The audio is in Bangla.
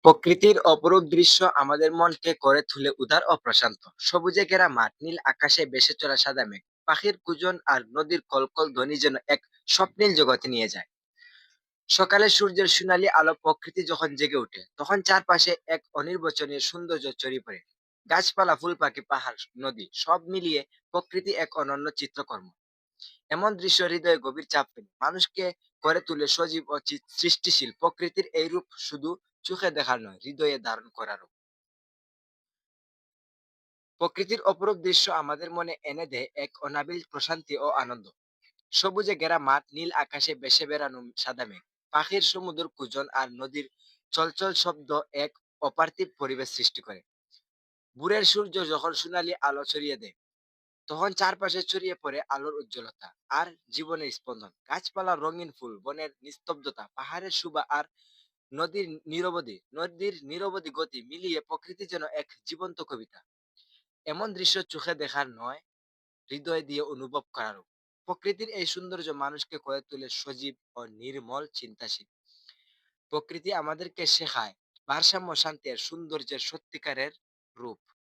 প্রকৃতির অপরূপ দৃশ্য আমাদের মনকে করে তোলে উদার ও প্রশান্ত। সবুজে ঘেরা মাঠ, নীল আকাশে ভেসে চলা সাদা মেঘ, পাখির কুজন আর নদীর কলকল ধ্বনি যেন এক স্বপ্নীল জগতে নিয়ে যায়। সকালে সূর্যের সোনালী আলো প্রকৃতি যখন জেগে ওঠে, তখন চারপাশে এক অনির্বচনীয় সৌন্দর্য ছড়িয়ে পড়ে। গাছপালা, ফুল, পাখি, পাহাড়, নদী সব মিলিয়ে প্রকৃতি এক অনন্য চিত্রকর্ম। এমন দৃশ্য হৃদয়ে গভীর চাপ ফেলে, মানুষকে করে তুলে সজীব ও সৃষ্টিশীল। প্রকৃতির এই রূপ শুধু চোখে দেখার নয়, হৃদয়ে ধারণ করারও। প্রকৃতির অপরূপ দৃশ্য আমাদের মনে এনে দেয় এক অনাবিল প্রশান্তি ও আনন্দ। সবুজে ঘেরা মাঠ, নীল আকাশে ভেসে বেড়ানো সাদা মেঘ, পাখির সমুদ্র কুজন আর নদীর চলচল শব্দ এক অপার্থিব পরিবেশ সৃষ্টি করে। ভোরের সূর্য যখন সোনালী আলো ছড়িয়ে দেয়, তখন চারপাশে ছড়িয়ে পড়ে আলোর উজ্জ্বলতা আর জীবনের স্পন্দন। গাছপালার রঙিন ফুল, বনের নিস্তব্ধতা, পাহাড়ের শোভা আর নদীর নিরবধি গতি মিলিয়ে প্রকৃতি যেন এক জীবন্ত কবিতা। এমন দৃশ্য চোখে দেখার নয়, হৃদয় দিয়ে অনুভব করারও। প্রকৃতির এই সৌন্দর্য মানুষকে করে তোলে সজীব ও নির্মল চিন্তাশীল। প্রকৃতি আমাদেরকে শেখায় ভারসাম্য, শান্তি আর সৌন্দর্যের সত্যিকারের রূপ।